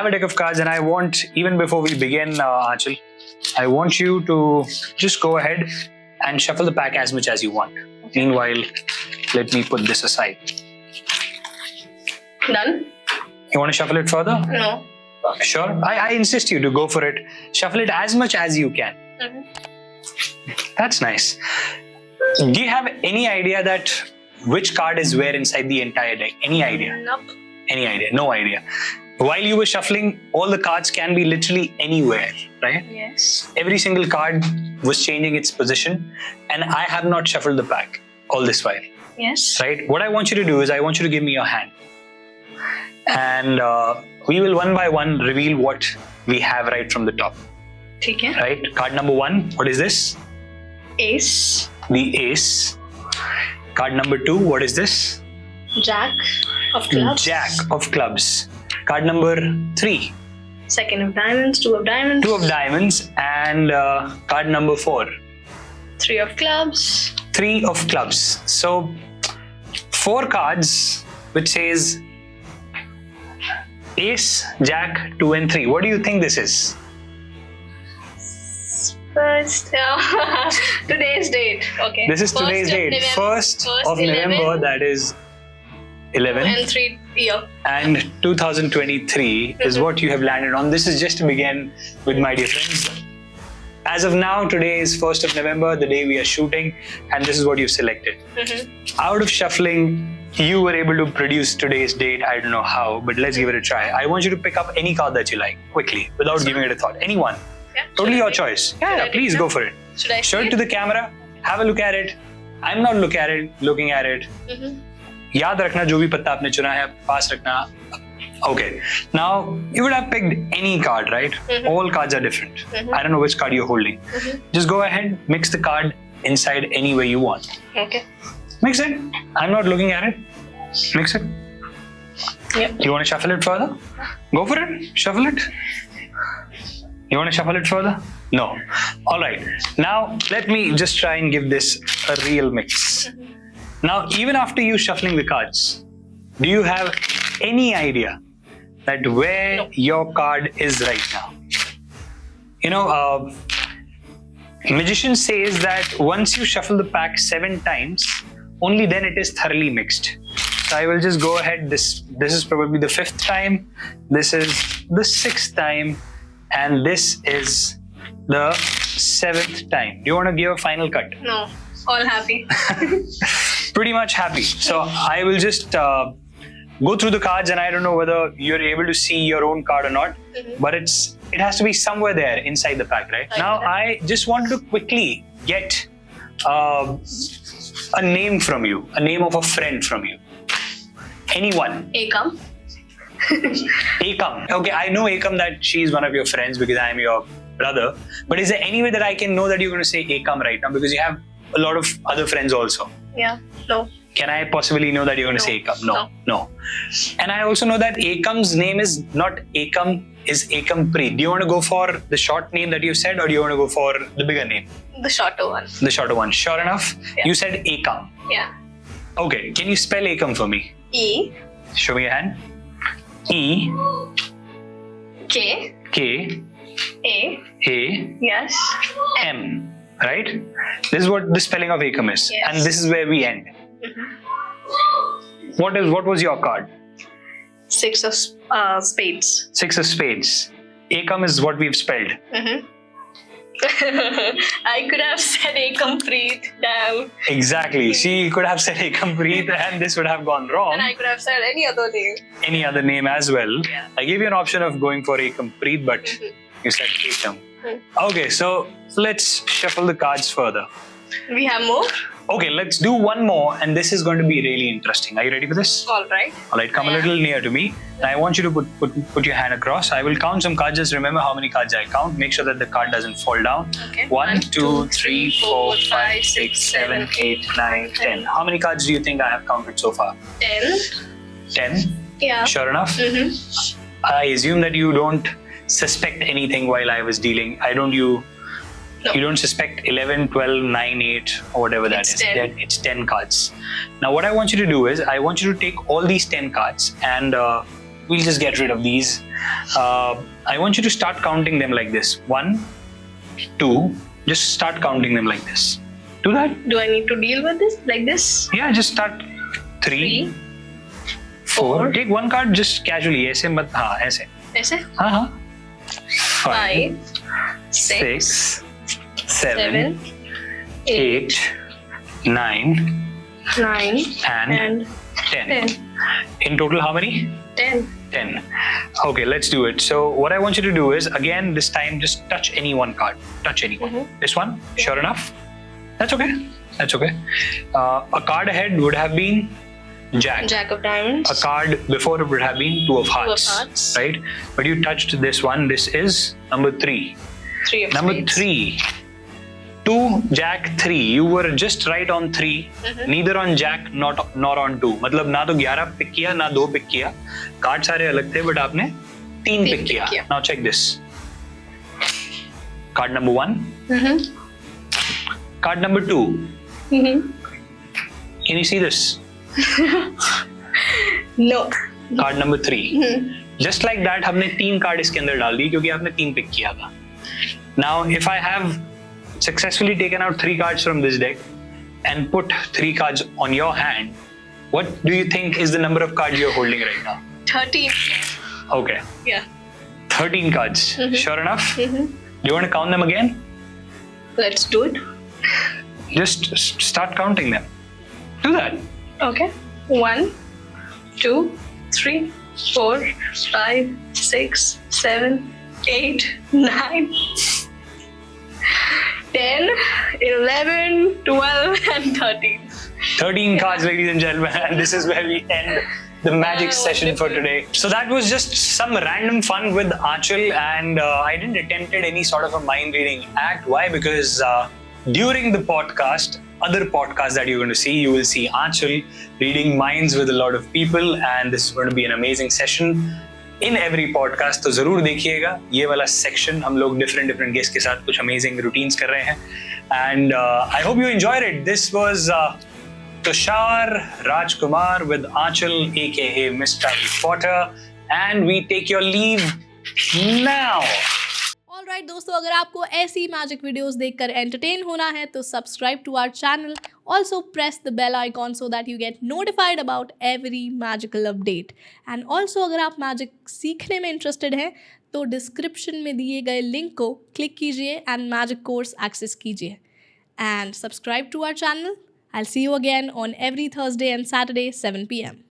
a deck of cards, and I want, even before we begin, Aanchal, I want you to just go ahead and shuffle the pack as much as you want. Meanwhile, let me put this aside. Done? You want to shuffle it further? No. Sure. I insist you to go for it. Shuffle it as much as you can. That's nice. Do you have any idea that which card is where inside the entire deck? Any idea? Nope. Any idea? No idea. While you were shuffling, all the cards can be literally anywhere, right? Yes. Every single card was changing its position, and I have not shuffled the pack all this while. Yes. Right? What I want you to do is I want you to give me your hand. And we will one by one reveal what we have right from the top. Okay. Right? Card number 1, what is this? Ace. The ace. Card number 2, what is this? Jack of clubs. Jack of clubs. Card number 3. Second of diamonds. 2 of diamonds. 2 of diamonds. And card number 4. 3 of clubs. 3 of clubs. So 4 cards which says ace, jack, 2 and 3. What do you think this is? First, today's date. Okay. This is today's date. 1st of November, that is 11. And 3 year. And 2023 is what you have landed on. This is just to begin with, my dear friends. As of now, today is 1st of November, the day we are shooting, and this is what you've selected. Out of shuffling, you were able to produce today's date. I don't know how, but let's give it a try. I want you to pick up any card that you like, quickly, without giving it a thought. Any one. Yeah. Totally your choice. Yeah, please go for it. Should I Show it to the camera. Have a look at it. I'm not looking at it. याद रखना जो भी पत्ता आपने चुना है पास रखना. Okay. Now you would have picked any card, right? All cards are different. I don't know which card you're holding. Just go ahead, mix the card inside any way you want. Okay. Mix it. I'm not looking at it. Mix it. Yep. You want to shuffle it further? Go for it. Shuffle it. You want to shuffle it further? No. All right. Now let me just try and give this a real mix. Now, even after you shuffling the cards, do you have any idea that where your card is right now? You know, magician says that once you shuffle the pack 7 times, only then it is thoroughly mixed. So I will just go ahead. This is probably the 5th time. This is the 6th time. And this is the 7th time. Do you want to give a final cut? No. All happy. Pretty much happy. So I will just go through the cards, and I don't know whether you're able to see your own card or not, but it has to be somewhere there inside the pack, right? Now I just wanted to quickly get a name from you, a name of a friend from you. Anyone? Ekam. Ekam. Okay, I know Ekam that she's one of your friends because I am your brother. But is there any way that I can know that you're going to say Ekam right now, because you have a lot of other friends also? Yeah. No. Can I possibly know that you're going to say Ekam? No. And I also know that Ekam's name is not Ekam, is Ekam Preet. Do you want to go for the short name that you said, or do you want to go for the bigger name? The shorter one. The shorter one. Sure enough, you said Ekam. Yeah. Okay, can you spell Ekam for me? E. Show me your hand. E. K. K. A. A. Yes. M. Right? This is what the spelling of Ekam is. Yes. And this is where we end. What was your card? 6 of spades. 6 of spades. Ekam is what we've spelled. I could have said Ekam Preet. Damn. Exactly. She could have said Ekam Preet and this would have gone wrong. And I could have said any other name. Any other name as well. Yeah. I gave you an option of going for Ekam Preet, but you said Ekam. Okay, so let's shuffle the cards further. We have more? Okay, let's do one more, and this is going to be really interesting. Are you ready for this? All right. All right, come a little near to me. Now I want you to put your hand across. I will count some cards. Just remember how many cards I count. Make sure that the card doesn't fall down. Okay. 1, 2, 3, 4, 5, 6, 7, 8, 9, 10. How many cards do you think I have counted so far? 10. 10? Yeah. Sure enough? I assume that you don't suspect anything while I was dealing. You don't suspect 11, 12, 9, 8 or whatever that is. 10. It's 10 cards. Now what I want you to do is I want you to take all these 10 cards and we'll just get rid of these. I want you to start counting them like this. 1, 2. Just start counting them like this. Do that. Do I need to deal with this like this? Yeah, just start. 3, 4. Take one card just casually. ऐसे मत. हाँ ऐसे. ऐसे? हाँ. 5, 6, 7, 8, 9, 9, and 10. In total, how many? 10. 10. Okay, let's do it. So what I want you to do is, again, this time just touch any one card. Touch any one. This one? Sure enough? That's okay. That's okay. A card ahead would have been Jack. Jack of diamonds. A card before it would have been Two of Hearts. Two of Hearts. Right? But you touched this one. This is number 3. 3 of Number spades. 3. 2, Jack, 3. You were just right on 3. Neither on Jack, nor on 2. मतलब ना तो 11 pick किया, ना 2 pick किया. Card सारे अलग थे, but आपने 3 पिक किया. Now check this. Card number 1. Card number 2. Can you see this? No. Card number 3. Just like that, हमने 3 कार्ड इसके अंदर डाल दी क्योंकि आपने 3 पिक किया था. Now, if I have successfully taken out 3 cards from this deck and put 3 cards on your hand, what do you think is the number of cards you're holding right now? 13. Okay, Yeah. 13 cards. Sure enough? Do you want to count them again? Let's do it. Just start counting them. Do that. Okay. 1, 2, 3, 4, 5, 6, 7, 8, 9, 10, 11, 12, and 13. 13 cards, ladies and gentlemen, and this is where we end the magic session for today. So that was just some random fun with Aanchal, and I didn't attempt any sort of a mind reading act. Why? Because during the podcast, other podcasts that you're going to see, you will see Aanchal reading minds with a lot of people, and this is going to be an amazing session in every podcast. तो जरूर देखिएगा ये वाला section. हम लोग different guests के साथ कुछ amazing routines कर रहे हैं, and I hope you enjoyed it. This was Tushar Rajkumar with Aanchal, aka Mr. Potter, and we take your leave now. Alright दोस्तों, अगर आपको ऐसी मैजिक वीडियोस देखकर एंटरटेन होना है तो subscribe to our channel. Also press the bell icon so that you get notified about every magical update. And also अगर आप मैजिक सीखने में इंटरेस्टेड हैं तो डिस्क्रिप्शन में दिए गए लिंक को क्लिक कीजिए एंड मैजिक कोर्स एक्सेस कीजिए. And subscribe to our channel. I will see you again on every Thursday and Saturday 7 PM.